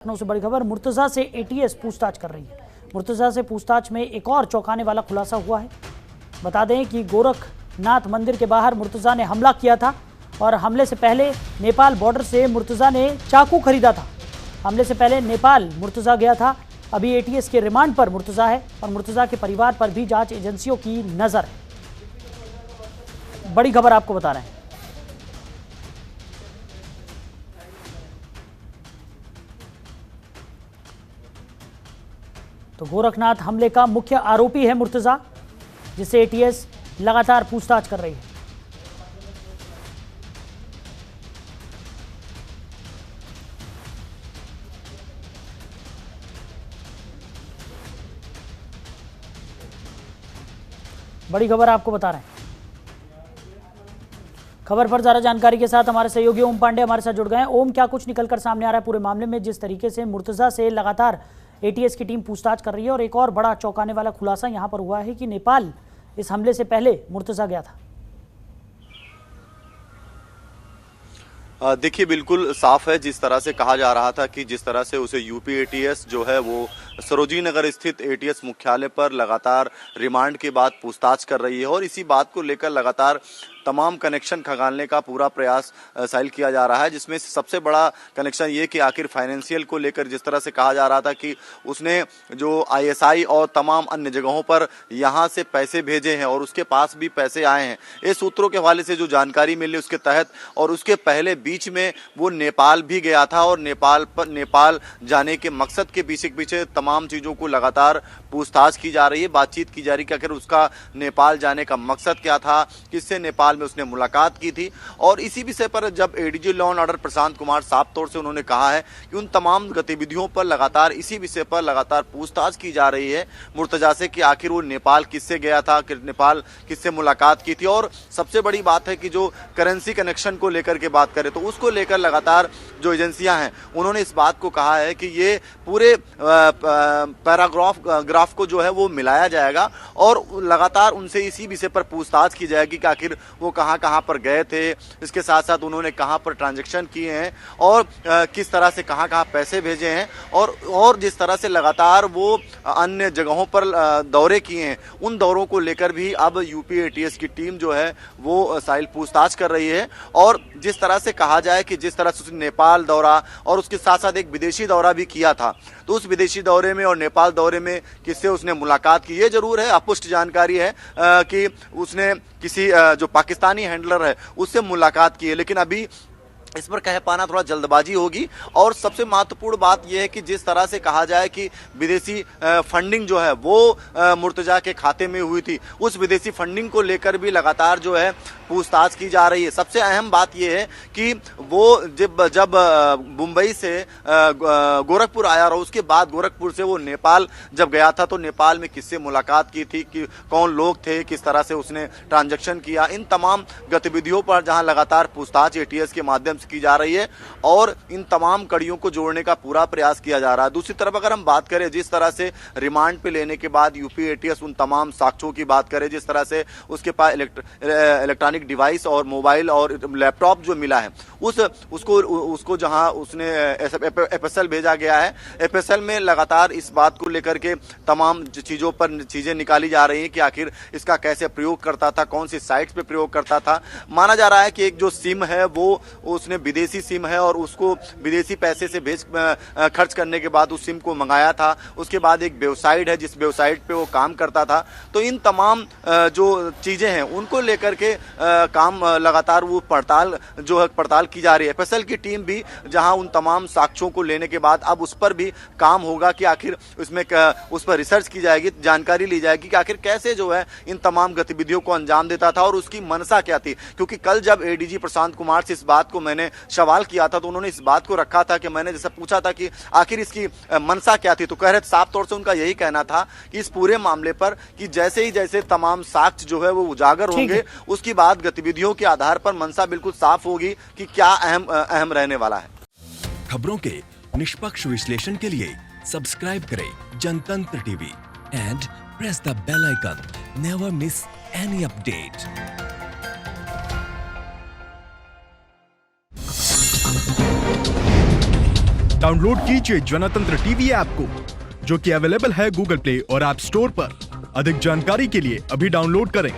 लखनऊ से बड़ी खबर। मुर्तजा से एटीएस पूछताछ कर रही है। मुर्तजा से पूछताछ में एक और चौंकाने वाला खुलासा हुआ है। बता दें कि गोरखनाथ मंदिर के बाहर मुर्तजा ने हमला किया था और हमले से पहले नेपाल बॉर्डर से मुर्तजा ने चाकू खरीदा था। हमले से पहले नेपाल मुर्तजा गया था। अभी एटीएस के रिमांड पर मुर्तजा है और मुर्तजा के परिवार पर भी जांच एजेंसियों की नजर है। बड़ी खबर आपको बता रहे हैं। तो गोरखनाथ हमले का मुख्य आरोपी है मुर्तजा, जिसे एटीएस लगातार पूछताछ कर रही है। बड़ी खबर आपको बता रहे हैं। खबर पर ज्यादा जानकारी के साथ हमारे सहयोगी ओम पांडे हमारे साथ जुड़ गए हैं। ओम, क्या कुछ निकलकर सामने आ रहा है पूरे मामले में, जिस तरीके से मुर्तजा से लगातार एटीएस की टीम पूछताछ कर रही है और एक और बड़ा चौंकाने वाला खुलासा यहां पर हुआ है कि नेपाल इस हमले से पहले मुर्तजा गया था। देखिए, बिल्कुल साफ है। जिस तरह से कहा जा रहा था कि जिस तरह से उसे यूपी एटीएस जो है वो सरोजिनी नगर स्थित एटीएस मुख्यालय पर लगातार रिमांड के बाद पूछताछ कर रही है और इसी बात को लेकर लगातार तमाम कनेक्शन खंगालने का पूरा प्रयास साहिल किया जा रहा है, जिसमें सबसे बड़ा कनेक्शन ये कि आखिर फाइनेंशियल को लेकर जिस तरह से कहा जा रहा था कि उसने जो आईएसआई और तमाम अन्य जगहों पर यहाँ से पैसे भेजे हैं और उसके पास भी पैसे आए हैं, ये सूत्रों के हवाले से जो जानकारी मिली उसके तहत। और उसके पहले बीच में वो नेपाल भी गया था और नेपाल जाने के मकसद के पीछे तमाम चीज़ों को लगातार पूछताछ की जा रही है, बातचीत की जा रही है कि आखिर उसका नेपाल जाने का मकसद क्या था, किससे नेपाल में उसने मुलाकात की थी। और इसी विषय पर जब ADG law and order Prashant Kumar साफ तौर से उन्होंने कहा है कि उन तमाम गतिविधियों पर लगातार इसी विषय पर लगातार पूछताछ की जा रही है मुर्तजा से कि आखिर वो नेपाल किससे गया था, नेपाल किससे मुलाकात की थी। और सबसे बड़ी बात है कि जो करेंसी कनेक्शन को लेकर के बात करें तो उसको लेकर लगातार जो एजेंसियां हैं उन्होंने इस बात को कहा है कि ये पूरे पैराग्राफ को जो है वो मिलाया जाएगा और लगातार उनसे इसी विषय पर पूछताछ की जाएगी कि आखिर वो कहां पर गए थे, इसके साथ साथ उन्होंने कहां पर ट्रांजैक्शन किए हैं और किस तरह से कहां पैसे भेजे हैं और जिस तरह से लगातार वो अन्य जगहों पर दौरे किए हैं, उन दौरों को लेकर भी अब यूपी एटीएस की टीम जो है वो साहिल पूछताछ कर रही है। और जिस तरह से कहा जाए कि जिस तरह से उसने नेपाल दौरा और उसके साथ साथ एक विदेशी दौरा भी किया था, तो उस विदेशी दौरे में और नेपाल दौरे में किससे उसने मुलाकात की, ये जरूर है अपुष्ट जानकारी है कि उसने किसी जो पाकिस्तानी हैंडलर है उससे मुलाकात की है, लेकिन अभी इस पर कह पाना थोड़ा जल्दबाजी होगी। और सबसे महत्वपूर्ण बात यह है कि जिस तरह से कहा जाए कि विदेशी फंडिंग जो है वो मुर्तजा के खाते में हुई थी, उस विदेशी फंडिंग को लेकर भी लगातार जो है पूछताछ की जा रही है। सबसे अहम बात यह है कि वो जब मुंबई से गोरखपुर आया और उसके बाद गोरखपुर से वो नेपाल जब गया था तो नेपाल में किससे मुलाकात की थी, कि कौन लोग थे, किस तरह से उसने ट्रांजैक्शन किया, इन तमाम गतिविधियों पर जहां लगातार पूछताछ एटीएस के माध्यम की जा रही है और इन तमाम कड़ियों को जोड़ने का पूरा प्रयास किया जा रहा है। दूसरी तरफ अगर हम बात करें जिस तरह से रिमांड पे लेने के बाद यूपी एटीएस उन तमाम साक्ष्यों की बात करें, जिस तरह से उसके पास इलेक्ट्रॉनिक डिवाइस और मोबाइल और लैपटॉप जो मिला है उसको जहां उसने एफएसएल भेजा गया है, एफएसएल में लगातार इस बात को लेकर के तमाम चीजों पर चीजें निकाली जा रही हैं कि आखिर इसका कैसे प्रयोग करता था, कौन सी साइट्स पे प्रयोग करता था। माना जा रहा है कि एक जो सिम है वो उसने विदेशी सिम है और उसको विदेशी पैसे से खर्च करने के बाद उस सिम को मंगाया था। उसके बाद एक वेबसाइट है जिस वेबसाइट पे वो काम करता था। तो इन तमाम जो चीजें हैं उनको लेकर के काम लगातार वो पड़ताल की जा रही है। एफएसएल की टीम भी जहां उन तमाम साक्ष्यों को लेने के बाद अब उस पर भी काम होगा कि आखिर उसमें उस पर रिसर्च की जाएगी, जानकारी ली जाएगी कि आखिर कैसे जो है इन तमाम गतिविधियों को अंजाम देता था और उसकी मंशा क्या थी। क्योंकि कल जब एडीजी प्रशांत कुमार से इस बात को मैंने सवाल किया था तो उन्होंने इस बात को रखा था कि मैंने जैसे पूछा था कि आखिर इसकी मंशा क्या थी, तो कह रहे साफ तौर से उनका यही कहना था कि इस पूरे मामले पर कि जैसे तमाम साक्ष्य जो है वो उजागर होंगे उसकी बाद गतिविधियों के आधार पर मंशा बिल्कुल साफ होगी कि क्या अहम रहने वाला है। खबरों के निष्पक्ष विश्लेषण के लिए सब्सक्राइब करें Jantantra TV and press the bell icon. Never miss any update. Download कीजिए जनतंत्र टीवी ऐप को, जो कि अवेलेबल है गूगल प्ले और ऐप स्टोर पर। अधिक जानकारी के लिए अभी डाउनलोड करें।